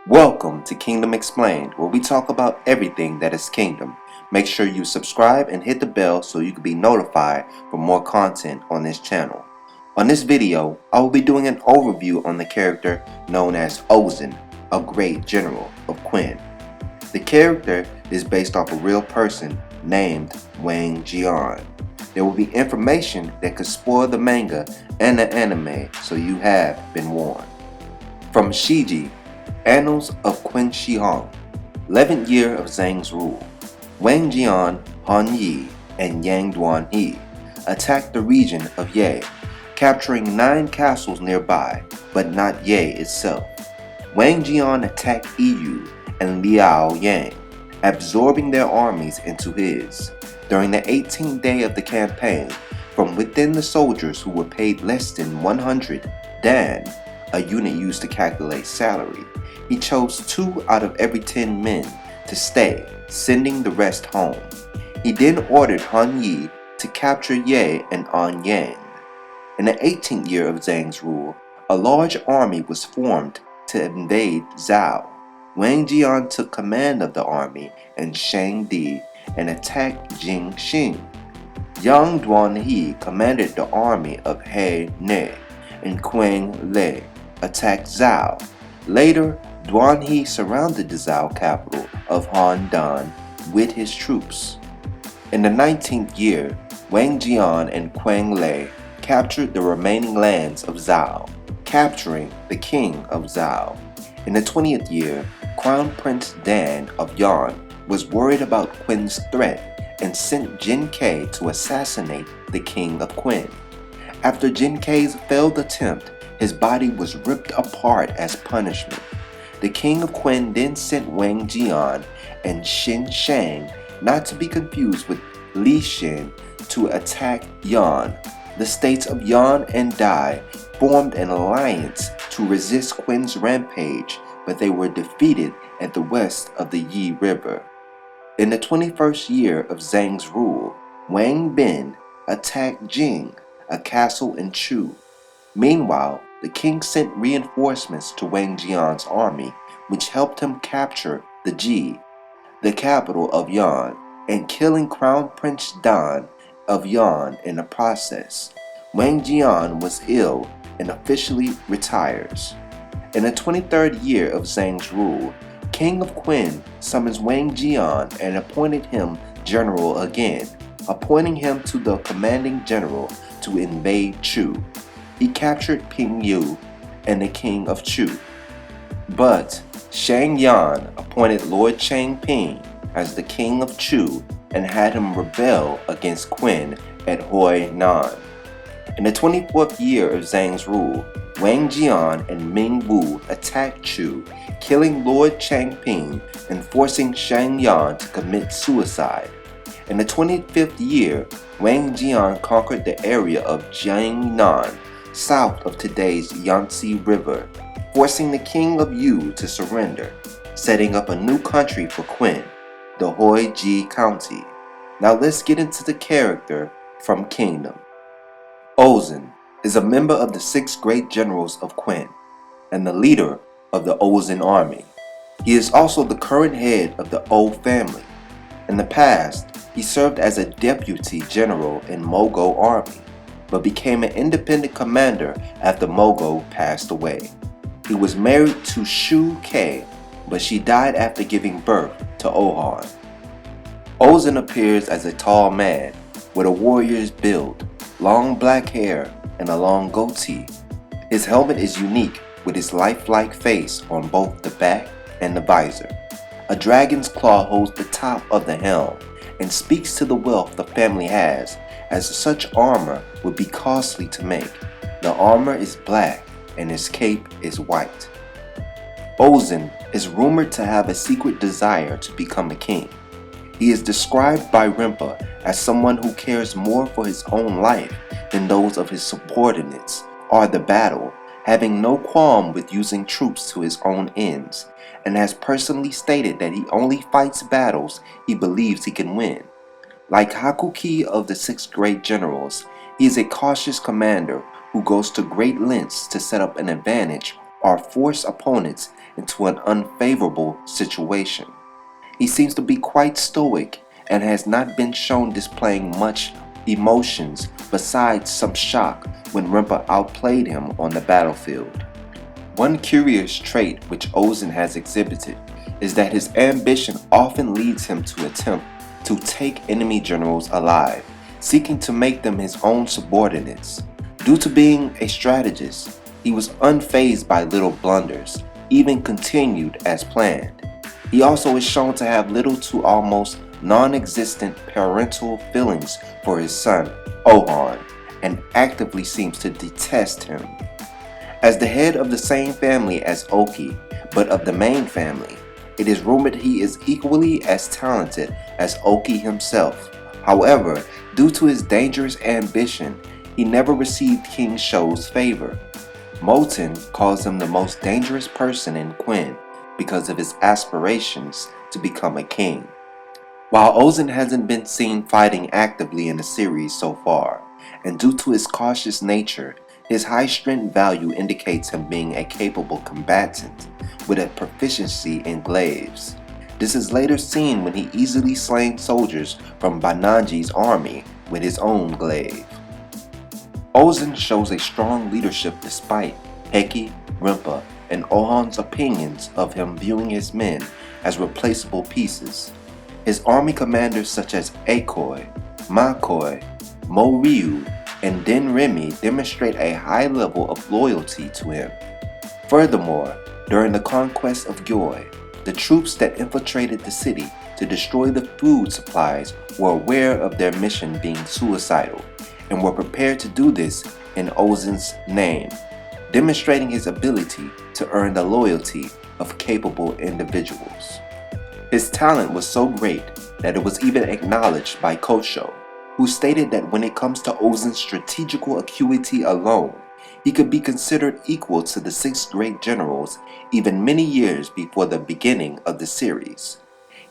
Welcome to Kingdom Explained, where we talk about everything that is kingdom. Make sure you subscribe and hit the bell so you can be notified for more content on this channel. On this video, I will be doing an overview on the character known as Ousen, a great general of Quinn. The character is based off a real person named Wang Jian. There will be information that could spoil the manga and the anime, so you have been warned. From Shiji, Annals of Qin Shi Huang, 11th year of Zhang's rule. Wang Jian, Han Yi, and Yang Duan He attacked the region of Ye, capturing 9 castles nearby, but not Ye itself. Wang Jian attacked Yu and Liao Yang, absorbing their armies into his. During the 18th day of the campaign, from within the soldiers who were paid less than 100 dan, a unit used to calculate salary, he chose 2 out of every 10 men to stay, sending the rest home. He then ordered Han Yi to capture Ye and An Yang. In the 18th year of Zhang's rule, a large army was formed to invade Zhao. Wang Jian took command of the army and Shang Di and attacked Jing Xing. Yang Duan He commanded the army of He Ne, and Quang Le attacked Zhao. Later, Duan He surrounded the Zhao capital of Han Dan with his troops. In the 19th year, Wang Jian and Quang Le captured the remaining lands of Zhao, capturing the king of Zhao. In the 20th year, Crown Prince Dan of Yan was worried about Quinn's threat and sent Jin Kai to assassinate the king of Quinn. After Jin Kai's failed attempt, his body was ripped apart as punishment. The king of Quinn then sent Wang Jian and Xin Shang, not to be confused with Li Xin, to attack Yan. The states of Yan and Dai formed an alliance to resist Quinn's rampage, but they were defeated at the west of the Yi River. In the 21st year of Zhang's rule, Wang Bin attacked Jing, a castle in Chu. Meanwhile, the king sent reinforcements to Wang Jian's army, which helped him capture the Ji, the capital of Yan, and killing Crown Prince Dan of Yan in the process. Wang Jian was ill and officially retires. In the 23rd year of Zhang's rule, King of Quinn summons Wang Jian and appointed him general again, appointing him to the commanding general to invade Chu. He captured Pingyu and the king of Chu. But Shang Yan appointed Lord Chang Ping as the king of Chu and had him rebel against Quinn at Hoi Nan. In the 24th year of Zhang's rule, Wang Jian and Ming Wu attacked Chu, killing Lord Chang Ping and forcing Shang Yan to commit suicide. In the 25th year, Wang Jian conquered the area of Jiangnan, south of today's Yangtze River, forcing the king of Yu to surrender, setting up a new country for Quinn, the Hoi Ji County. Now let's get into the character from Kingdom. Ousen is a member of the 6 great generals of Quinn and the leader of the Ousen army. He is also the current head of the O family. In the past, he served as a deputy general in Mogo army, but became an independent commander after Mogo passed away. He was married to Shu Kei, but she died after giving birth to Ohan. Ousen appears as a tall man with a warrior's build, long black hair, and a long goatee. His helmet is unique with his lifelike face on both the back and the visor. A dragon's claw holds the top of the helm and speaks to the wealth the family has, as such armor would be costly to make. The armor is black and his cape is white. Ousen is rumored to have a secret desire to become a king. He is described by Rimpa as someone who cares more for his own life than those of his subordinates or the battle, having no qualm with using troops to his own ends, and has personally stated that he only fights battles he believes he can win. Like Hakuki of the 6 great generals, he is a cautious commander who goes to great lengths to set up an advantage or force opponents into an unfavorable situation. He seems to be quite stoic and has not been shown displaying much emotions besides some shock when Rimpa outplayed him on the battlefield. One curious trait which Ousen has exhibited is that his ambition often leads him to attempt to take enemy generals alive, seeking to make them his own subordinates. Due to being a strategist, he was unfazed by little blunders, even continued as planned. He also is shown to have little to almost non-existent parental feelings for his son, Ohan, and actively seems to detest him. As the head of the same family as Oki, but of the main family, it is rumored he is equally as talented as Oki himself. However, due to his dangerous ambition, he never received King Shou's favor. Moten calls him the most dangerous person in Quinn because of his aspirations to become a king. While Ousen hasn't been seen fighting actively in the series so far, and due to his cautious nature, his high strength value indicates him being a capable combatant with a proficiency in glaives. This is later seen when he easily slain soldiers from Bananji's army with his own glaive. Ousen shows a strong leadership despite Heki, Rimpa, and Ohan's opinions of him viewing his men as replaceable pieces. His army commanders such as Akoi, Makoi, Moryu, and Den Remy demonstrate a high level of loyalty to him. Furthermore, during the conquest of Gyoy, the troops that infiltrated the city to destroy the food supplies were aware of their mission being suicidal and were prepared to do this in Ousen's name, demonstrating his ability to earn the loyalty of capable individuals. His talent was so great that it was even acknowledged by Kosho, who stated that when it comes to Ousen's strategical acuity alone, he could be considered equal to the 6 great generals even many years before the beginning of the series.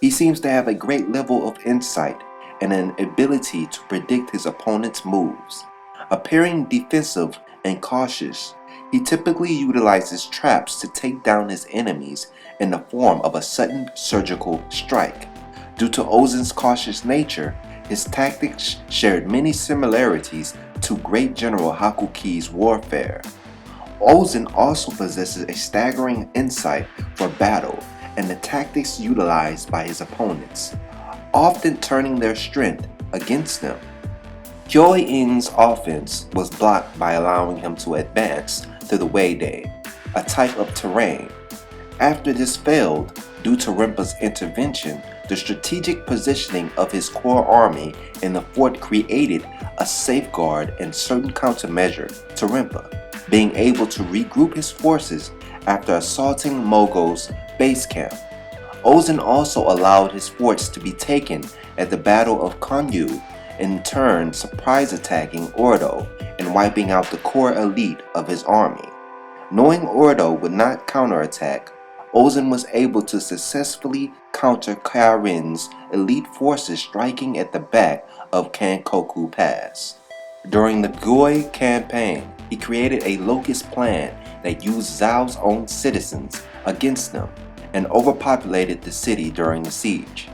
He seems to have a great level of insight and an ability to predict his opponent's moves. Appearing defensive and cautious, he typically utilizes traps to take down his enemies in the form of a sudden surgical strike. Due to Ousen's cautious nature, his tactics shared many similarities to Great General Hakuki's warfare. Ousen also possesses a staggering insight for battle and the tactics utilized by his opponents, often turning their strength against them. Kyoin's offense was blocked by allowing him to advance to the Weide, a type of terrain. After this failed, due to Rimpa's intervention, the strategic positioning of his core army in the fort created a safeguard and certain countermeasure to Rimpa, being able to regroup his forces after assaulting Mogo's base camp. Ousen also allowed his forts to be taken at the Battle of Konyu, in turn surprise attacking Ordo and wiping out the core elite of his army. Knowing Ordo would not counterattack, Ousen was able to successfully counter Kairin's elite forces striking at the back of Kankoku Pass. During the Goi campaign, he created a locust plan that used Zhao's own citizens against them and overpopulated the city during the siege.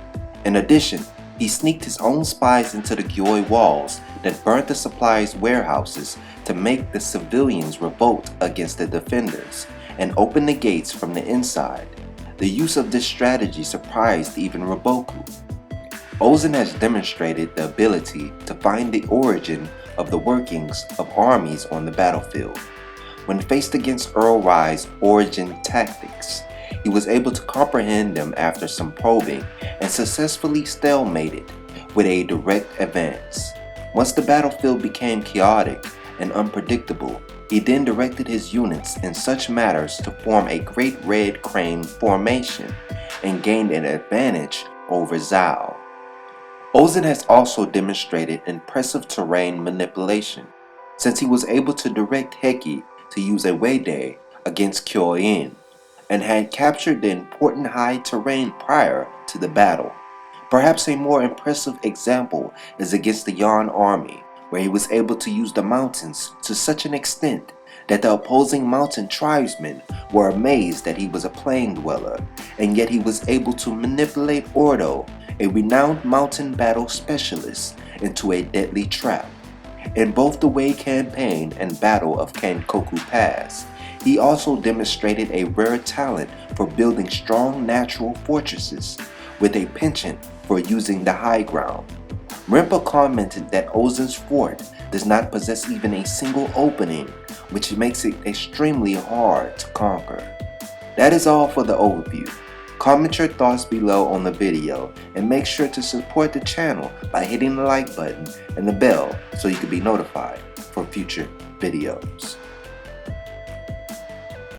In addition, he sneaked his own spies into the Goi walls that burnt the supplies warehouses to make the civilians revolt against the defenders and open the gates from the inside. The use of this strategy surprised even Roboku. Ousen has demonstrated the ability to find the origin of the workings of armies on the battlefield. When faced against Earl Rai's origin tactics, he was able to comprehend them after some probing and successfully stalemated with a direct advance. Once the battlefield became chaotic and unpredictable, he then directed his units in such matters to form a great red crane formation and gained an advantage over Zhao. Ousen has also demonstrated impressive terrain manipulation, since he was able to direct Heki to use a Weide against Kyoin, and had captured the important high terrain prior to the battle. Perhaps a more impressive example is against the Yan army, where he was able to use the mountains to such an extent that the opposing mountain tribesmen were amazed that he was a plane dweller, and yet he was able to manipulate Ordo, a renowned mountain battle specialist, into a deadly trap. In both the Wei campaign and Battle of Kankoku Pass, he also demonstrated a rare talent for building strong natural fortresses, with a penchant for using the high ground. Rimpa commented that Ousen's fort does not possess even a single opening, which makes it extremely hard to conquer. That is all for the overview. Comment your thoughts below on the video and make sure to support the channel by hitting the like button and the bell so you can be notified for future videos.